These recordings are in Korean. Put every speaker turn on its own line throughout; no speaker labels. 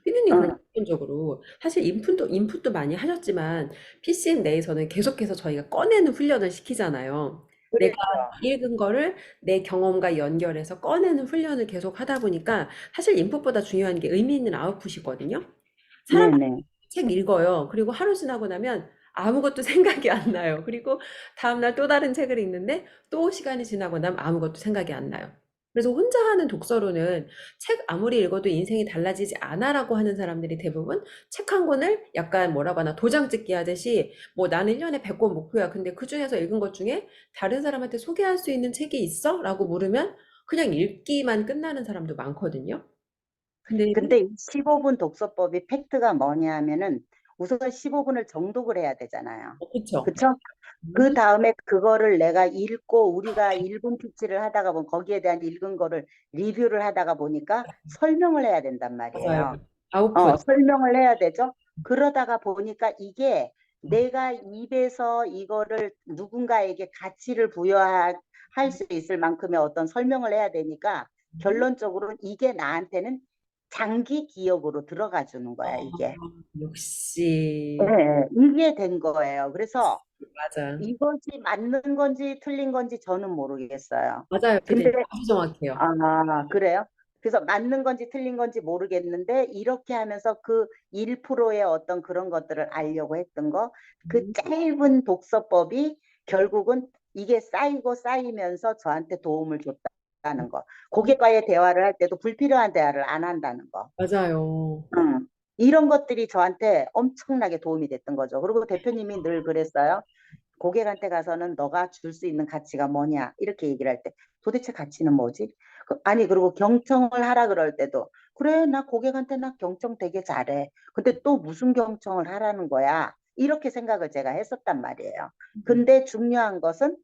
피디님 그럼
응,
기본적으로 사실 인풋도 많이 하셨지만 PCM 내에서는 계속해서 저희가 꺼내는 훈련을 시키잖아요. 내가
그렇죠.
읽은 거를 내 경험과 연결해서 꺼내는 훈련을 계속 하다 보니까 사실 인풋보다 중요한 게 의미 있는 아웃풋이거든요. 사람
네네.
책 읽어요. 그리고 하루 지나고 나면 아무것도 생각이 안 나요. 그리고 다음날 또 다른 책을 읽는데 또 시간이 지나고 나면 아무것도 생각이 안 나요. 그래서 혼자 하는 독서로는 책 아무리 읽어도 인생이 달라지지 않아라고 하는 사람들이 대부분 책 한 권을 약간 뭐라고 하나 도장 찍기 하듯이 뭐 나는 1년에 100권 목표야. 근데 그중에서 읽은 것 중에 다른 사람한테 소개할 수 있는 책이 있어? 라고 물으면 그냥 읽기만 끝나는 사람도 많거든요. 근데
근데 이 15분 독서법이 팩트가 뭐냐 하면은 우선 15분을 정독을 해야 되잖아요.
그쵸?
그쵸? 그 다음에 그거를 내가 읽고 우리가 1분 피치를 하다가 보면 거기에 대한 읽은 거를 리뷰를 하다가 보니까 설명을 해야 된단
맞아요.
말이에요.
아웃풋.
설명을 해야 되죠. 그러다가 보니까 이게 내가 입에서 이거를 누군가에게 가치를 부여할 수 있을 만큼의 어떤 설명을 해야 되니까 결론적으로는 이게 나한테는 장기 기억으로 들어가 주는 거야,
아,
이게. 예,
역시
예, 이게 된 거예요. 그래서
맞아.
이것이 맞는 건지 틀린 건지 저는 모르겠어요.
맞아요,
근데
피디님. 아주 정확해요.
그래요? 그래서 맞는 건지 틀린 건지 모르겠는데 이렇게 하면서 그 1%의 어떤 그런 것들을 알려고 했던 거, 그
음,
짧은 독서법이 결국은 이게 쌓이고 쌓이면서 저한테 도움을 줬다는 거. 고객과의 대화를 할 때도 불필요한 대화를 안 한다는 거.
맞아요.
음, 이런 것들이 저한테 엄청나게 도움이 됐던 거죠. 그리고 대표님이 늘 그랬어요. 고객한테 가서는 너가 줄 수 있는 가치가 뭐냐 이렇게 얘기를 할 때 도대체 가치는 뭐지? 아니 그리고 경청을 하라 그럴 때도 그래 나 고객한테 나 경청 되게 잘해. 근데 또 무슨 경청을 하라는 거야? 이렇게 생각을 제가 했었단 말이에요. 근데 중요한 것은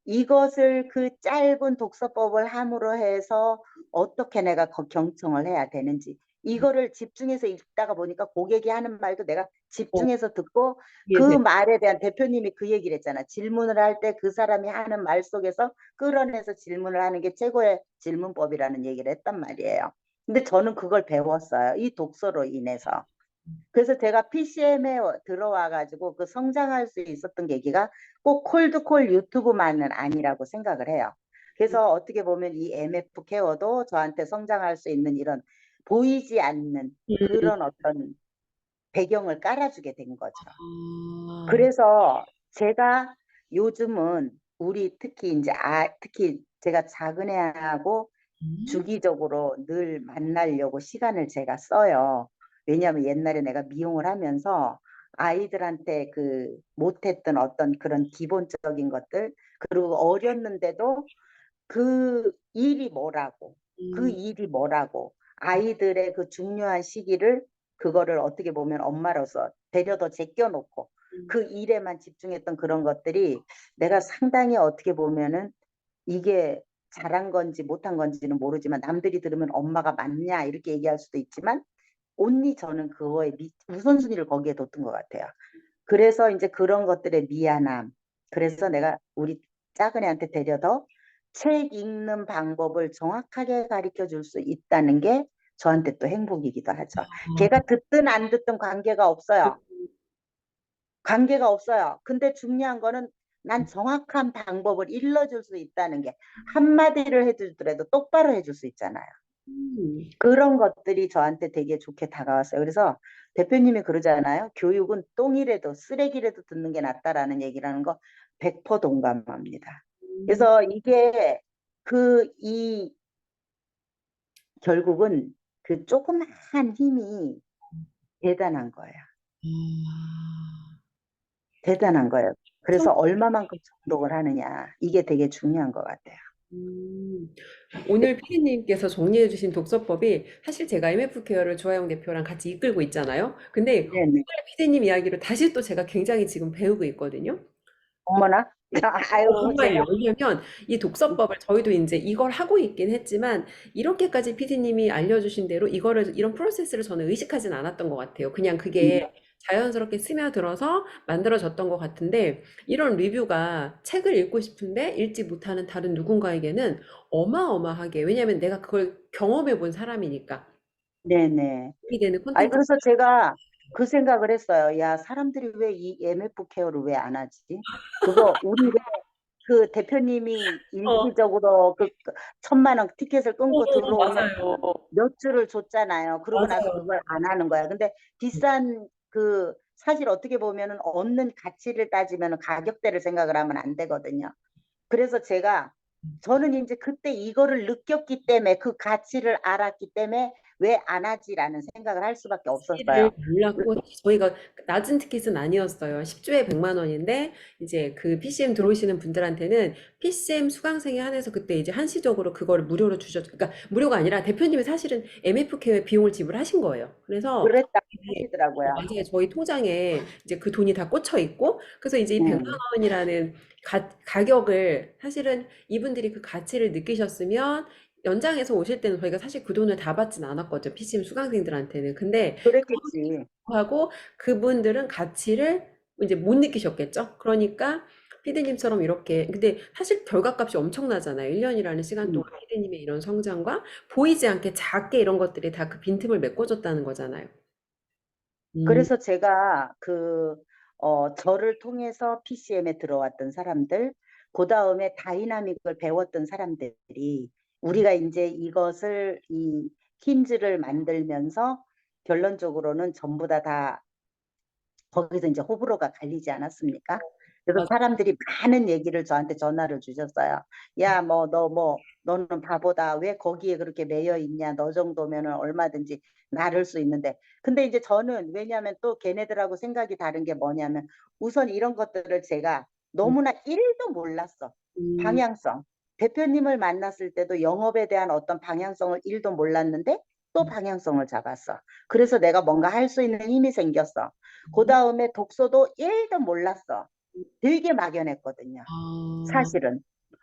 이것을 그 짧은 독서법을 함으로 해서 어떻게 내가 경청을 해야 되는지 이거를 집중해서 읽다가 보니까 고객이 하는 말도 내가
어,
집중해서 듣고 그
이해돼.
말에 대한 대표님이 그 얘기를 했잖아. 질문을 할 때 그 사람이 하는 말 속에서 끌어내서 질문을 하는 게 최고의 질문법이라는 얘기를 했단 말이에요. 근데 저는 그걸 배웠어요. 이 독서로 인해서. 그래서 제가 PCM에 들어와 가지고 그 성장할 수 있었던 계기가 꼭 콜드콜 유튜브만은 아니라고 생각을 해요. 그래서 어떻게 보면 이 MF 케어도 저한테 성장할 수 있는 이런 보이지 않는
음,
그런 어떤 배경을 깔아주게 된 거죠.
아,
그래서 제가 요즘은 우리 특히 이제 특히 제가 작은 애하고
음,
주기적으로 늘 만나려고 시간을 제가 써요. 왜냐하면 옛날에 내가 미용을 하면서 아이들한테 그 못했던 어떤 그런 기본적인 것들, 그리고 어렸는데도 그 일이 뭐라고, 그
음,
일이 뭐라고, 아이들의 그 중요한 시기를 그거를 어떻게 보면 엄마로서 데려다 제껴놓고 그 일에만 집중했던 그런 것들이 내가 상당히 어떻게 보면은 이게 잘한 건지 못한 건지는 모르지만 남들이 들으면 엄마가 맞냐 이렇게 얘기할 수도 있지만 온리 저는 그거에 우선순위를 거기에 뒀던 것 같아요. 그래서 이제 그런 것들의 미안함. 그래서 내가 우리 작은애한테 데려다 책 읽는 방법을 정확하게 가르쳐 줄 수 있다는 게 저한테 또 행복이기도 하죠. 걔가 듣든 안 듣든 관계가 없어요. 관계가 없어요. 근데 중요한 거는 난 정확한 방법을 일러줄 수 있다는 게 한마디를 해주더라도 똑바로 해줄 수 있잖아요.
음,
그런 것들이 저한테 되게 좋게 다가왔어요. 그래서 대표님이 그러잖아요. 교육은 똥이라도 쓰레기라도 듣는 게 낫다라는 얘기라는 거 100% 동감합니다.
음,
그래서 이게 이 결국은 그 조그만 힘이 대단한 거예요.
아,
대단한 거예요.
참,
그래서 얼마만큼 정독을 하느냐. 이게 되게 중요한 것 같아요.
음. 오늘 피디님께서 정리해 주신 독서법이 사실 제가 MF 케어를 조아영 대표랑 같이 이끌고 있잖아요. 근데
네네.
오늘 피디님 이야기로 다시 또 제가 굉장히 지금 배우고 있거든요.
어머나. 아유,
정말요.
제가.
왜냐면 이 독서법을 저희도 이제 이걸 하고 있긴 했지만 이렇게까지 피디님이 알려주신 대로 이거를 이런 프로세스를 저는 의식하진 않았던 것 같아요. 그냥 그게 자연스럽게 스며들어서 만들어졌던 것 같은데 이런 리뷰가 책을 읽고 싶은데 읽지 못하는 다른 누군가에게는 어마어마하게 왜냐면 내가 그걸 경험해 본 사람이니까
네네.
되는
아니,
콘텐츠.
그래서 제가 그 생각을 했어요. 야, 사람들이 왜 이 MF 케어를 왜 안 하지? 그거 우리 그 대표님이
어,
일시적으로 그 1,000만 원 티켓을 끊고 들어오면
맞아요.
몇 주를 줬잖아요. 그러고 나서
맞아요.
그걸 안 하는 거야. 근데 비싼 그 사실 어떻게 보면은 얻는 가치를 따지면 가격대를 생각을 하면 안 되거든요. 그래서 저는 이제 그때 이거를 느꼈기 때문에 그 가치를 알았기 때문에 왜 안 하지라는 생각을 할 수밖에
가치를
없었어요.
몰랐고 저희가 낮은 티켓은 아니었어요. 10주에 100만 원인데 이제 그 PCM 들어오시는 분들한테는 PCM 수강생에 한해서 그때 이제 한시적으로 그거를 무료로 주셨. 그러니까 무료가 아니라 대표님이 사실은 MFK 비용을 지불하신 거예요. 그래서
그랬다고
이게
하시더라고요.
맞아요. 저희 통장에 이제 그 돈이 다 꽂혀 있고 그래서 이제 이 100만
음.
원이라는 가격을 사실은 이분들이 그 가치를 느끼셨으면 연장해서 오실 때는 저희가 사실 그 돈을 다 받진 않았거든요. PCM 수강생들한테는. 근데
그랬겠지.
하고 그분들은 가치를 이제 못 느끼셨겠죠. 그러니까 피디님처럼 이렇게 근데 사실 결과값이 엄청나잖아요. 1년이라는 시간
음.
동안 피디님의 이런 성장과 보이지 않게 작게 이런 것들이 다 그 빈틈을 메꿔줬다는 거잖아요. 음,
그래서 제가 저를 통해서 PCM에 들어왔던 사람들, 그 다음에 다이나믹을 배웠던 사람들이 우리가 이제 이 팀즈를 만들면서 결론적으로는 전부 다 거기서 이제 호불호가 갈리지 않았습니까? 그래서
맞-
사람들이 많은 얘기를 저한테 전화를 주셨어요. 야, 너는 바보다. 왜 거기에 그렇게 매여 있냐? 너 정도면은 얼마든지 나를 수 있는데. 근데 이제 저는 왜냐하면 또 걔네들하고 생각이 다른 게 뭐냐면 우선 이런 것들을 제가
음,
너무나 1도 몰랐어.
음,
방향성. 대표님을 만났을 때도 영업에 대한 어떤 방향성을 1도 몰랐는데 또 방향성을 잡았어. 그래서 내가 뭔가 할 수 있는 힘이 생겼어. 그 다음에 독서도 1도 몰랐어. 되게 막연했거든요.
아,
사실은.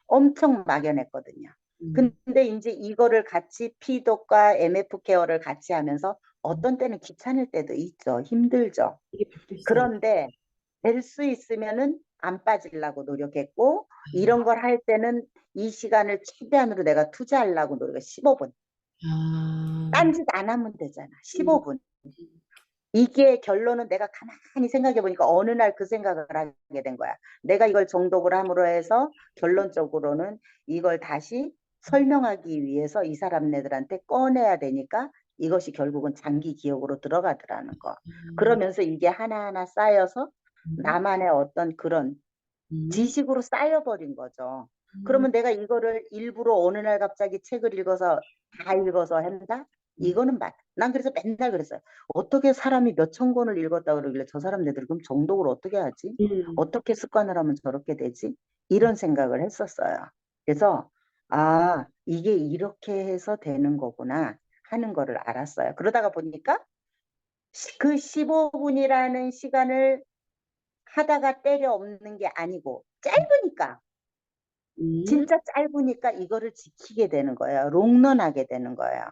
엄청 막연했거든요.
음,
근데 이제 이거를 같이 피독과 MF 케어를 같이 하면서 어떤 때는 귀찮을 때도 있죠. 힘들죠.
이게 바뀔 수 있.
그런데 될 수 있으면은 안 빠지려고 노력했고 이런 걸 할 때는 이 시간을 최대한으로 내가 투자하려고 노력해 15분.
아,
딴짓 안 하면 되잖아.
음,
15분. 이게 결론은 내가 가만히 생각해 보니까 어느 날 그 생각을 하게 된 거야. 내가 이걸 정독을 함으로 해서 결론적으로는 이걸 다시 설명하기 위해서 이 사람네들한테 꺼내야 되니까 이것이 결국은 장기 기억으로 들어가더라는 거. 그러면서 이게 하나하나 쌓여서
음,
나만의 어떤 그런
음,
지식으로 쌓여버린 거죠.
음,
그러면 내가 이거를 일부러 어느 날 갑자기 책을 읽어서 다 읽어서 한다? 이거는 난 그래서 맨날 그랬어요. 어떻게 사람이 몇천 권을 읽었다 그러길래 저 사람네들 그럼 정독을 어떻게 하지?
음,
어떻게 습관을 하면 저렇게 되지? 이런 생각을 했었어요. 그래서 이게 이렇게 해서 되는 거구나 하는 거를 알았어요. 그러다가 보니까 그 15분이라는 시간을 하다가 때려 엎는 게 아니고 짧으니까
음,
진짜 짧으니까 이거를 지키게 되는 거예요. 롱런하게 되는 거예요.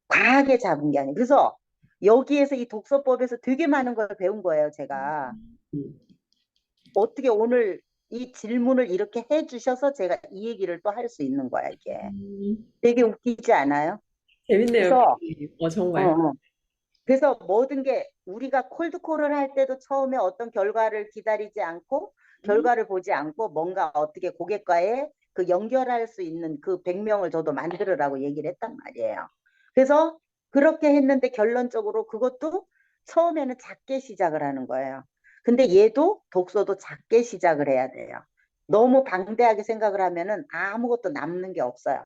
과하게 잡은 게 아니에요. 그래서 여기에서 이 독서법에서 되게 많은 걸 배운 거예요, 제가.
음,
어떻게 오늘 이 질문을 이렇게 해주셔서 제가 이 얘기를 또 할 수 있는 거야, 이게.
음.
되게 웃기지 않아요?
재밌네요,
그래서,
피디님.
어,
정말.
어. 그래서 모든 게 우리가 콜드콜을 할 때도 처음에 어떤 결과를 기다리지 않고
음,
결과를 보지 않고 뭔가 어떻게 고객과의 그 연결할 수 있는 그 100명을 저도 만들으라고 얘기를 했단 말이에요. 그래서 그렇게 했는데 결론적으로 그것도 처음에는 작게 시작을 하는 거예요. 근데 얘도 독서도 작게 시작을 해야 돼요. 너무 방대하게 생각을 하면은 아무것도 남는 게 없어요.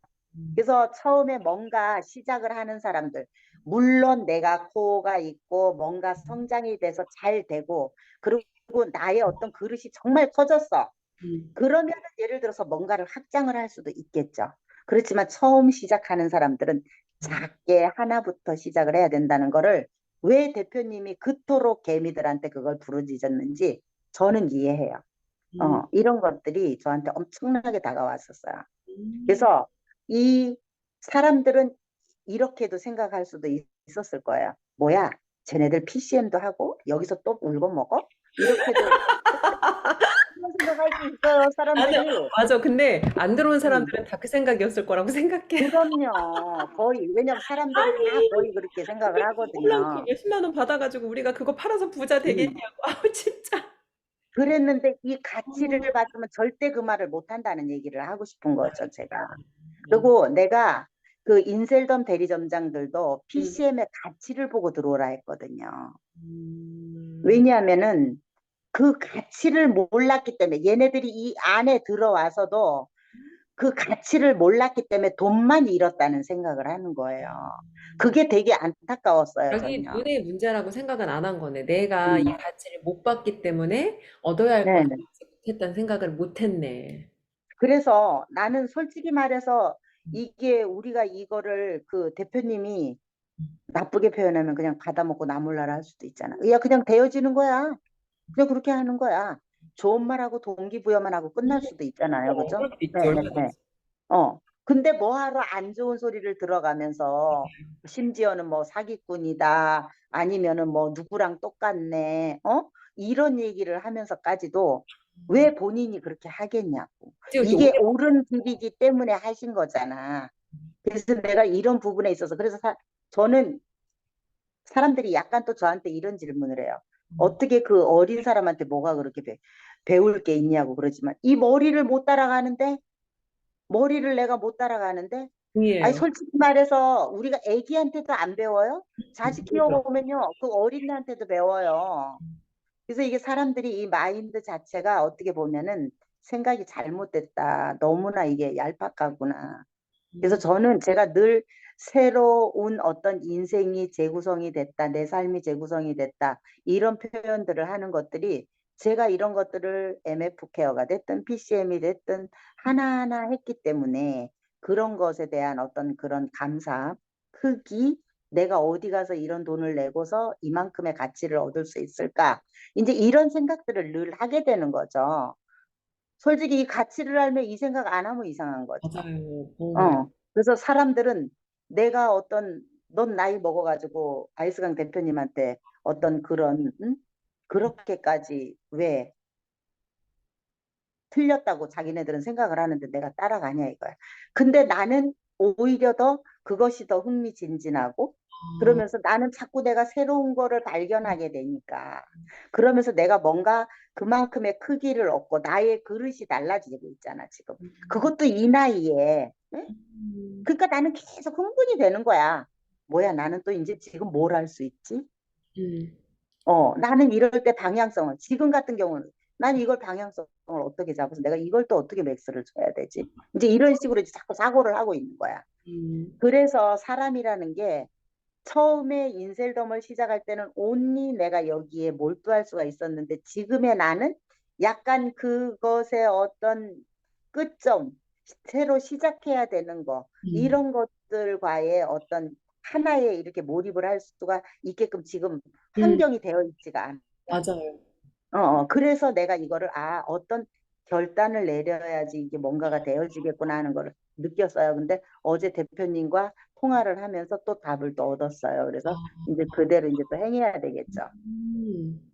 그래서 처음에 뭔가 시작을 하는 사람들, 물론 내가 코어가 있고 뭔가 성장이 돼서 잘 되고, 그리고 나의 어떤 그릇이 정말 커졌어.
음,
그러면 예를 들어서 뭔가를 확장을 할 수도 있겠죠. 그렇지만 처음 시작하는 사람들은 작게 하나부터 시작을 해야 된다는 거를 왜 대표님이 그토록 개미들한테 그걸 부르짖었는지 저는 이해해요.
음,
이런 것들이 저한테 엄청나게 다가왔었어요.
음.
그래서 이 사람들은 이렇게도 생각할 수도 있었을 거예요. 뭐야, 쟤네들 PCM도 하고 여기서 또 울고 먹어? 이렇게도 그런 생각할 수 있어요,
나는
사람들이.
맞아. 근데 안 들어온
음,
사람들은 다 그 생각이었을 거라고 생각해.
그럼요. 거의, 왜냐면 사람들이 다
아니,
거의 그렇게 생각을
홀랑 그
하거든요.
몇십만 원 받아가지고 우리가 그거 팔아서 부자
음.
되겠냐고. 아우, 진짜.
그랬는데 이 가치를
어,
받으면 절대 그 말을 못 한다는 얘기를 하고 싶은 거죠, 제가.
맞아.
그리고 내가 그 인셀덤 대리점장들도
음,
PCM의 가치를 보고 들어오라 했거든요.
음,
왜냐하면은 그 가치를 몰랐기 때문에 얘네들이 이 안에 들어와서도 그 가치를 몰랐기 때문에 돈만 잃었다는 생각을 하는 거예요. 그게 되게 안타까웠어요,
자기
전요.
돈의 문제라고 생각은 안 한 거네. 내가 이
음.
가치를 못 받기 때문에 얻어야 할
네.
것을 못했다는 생각을 못 했네.
그래서 나는 솔직히 말해서 이게 우리가 이거를 그 대표님이 나쁘게 표현하면 그냥 받아먹고 나몰라라 할 수도 있잖아. 야, 그냥 되어지는 거야. 그냥 그렇게 하는 거야. 좋은 말하고 동기부여만 하고 끝날 수도 있잖아요. 그죠?
그럴 수도
네,
있지,
네, 네.
얼마든지.
근데 뭐하러 안 좋은 소리를 들어가면서 심지어는 뭐 사기꾼이다 아니면은 뭐 누구랑 똑같네 이런 얘기를 하면서까지도 왜 본인이 그렇게 하겠냐고.
지금 또
이게 옳은 길이기 때문에 하신 거잖아. 그래서 내가 이런 부분에 있어서 그래서 저는 사람들이 약간 또 저한테 이런 질문을 해요. 어떻게 그 어린 사람한테 뭐가 그렇게 배울 게 있냐고 그러지만 이 머리를 못 따라가는데 머리를 내가 못 따라가는데 아니
동의해요.
솔직히 말해서 우리가 애기한테도 안 배워요? 자식
그죠?
키워보면요 그 어린애한테도 배워요. 그래서 이게 사람들이 이 마인드 자체가 어떻게 보면은 생각이 잘못됐다. 너무나 이게 얄팍하구나. 그래서 저는 제가 늘 새로운 어떤 인생이 재구성이 됐다, 내 삶이 재구성이 됐다, 이런 표현들을 하는 것들이 제가 이런 것들을 MF 케어가 됐든 PCM이 됐든 하나하나 했기 때문에 그런 것에 대한 어떤 그런 감사, 크기, 내가 어디 가서 이런 돈을 내고서 이만큼의 가치를 얻을 수 있을까? 이제 이런 생각들을 늘 하게 되는 거죠. 솔직히 이 가치를 알면 이 생각 안 하면 이상한 거죠.
맞아요. 어.
그래서 사람들은 내가 넌 나이 먹어가지고 아이스강 대표님한테 어떤 그런, 응? 그렇게까지 왜 틀렸다고 자기네들은 생각을 하는데 내가 따라가냐 이거야. 근데 나는 오히려 더 그것이 더 흥미진진하고 그러면서 나는 자꾸 내가 새로운 거를 발견하게 되니까 그러면서 내가 뭔가 그만큼의 크기를 얻고 나의 그릇이 달라지고 있잖아 지금. 그것도 이 나이에. 응?
음,
그러니까 나는 계속 흥분이 되는 거야. 뭐야, 나는 또 이제 지금 뭘 할 수 있지?
음,
나는 이럴 때 방향성을, 지금 같은 경우는 난 이걸 방향성을 어떻게 잡아서 내가 이걸 또 어떻게 맥스를 쳐야 되지? 이제 이런 식으로 이제 자꾸 사고를 하고 있는 거야.
음,
그래서 사람이라는 게 처음에 인셀덤을 시작할 때는 온리 내가 여기에 몰두할 수가 있었는데 지금의 나는 약간 그것의 어떤 끝점, 새로 시작해야 되는 거,
음,
이런 것들과의 어떤 하나에 이렇게 몰입을 할 수가 있게끔 지금
음,
환경이 되어 있지가 않아.
맞아요.
그래서 내가 이거를 어떤 결단을 내려야지 이게 뭔가가 되어지겠구나 하는 걸 느꼈어요. 근데 어제 대표님과 통화를 하면서 또 답을 또 얻었어요. 그래서
아,
이제 그대로 이제 또 행해야 되겠죠.
음.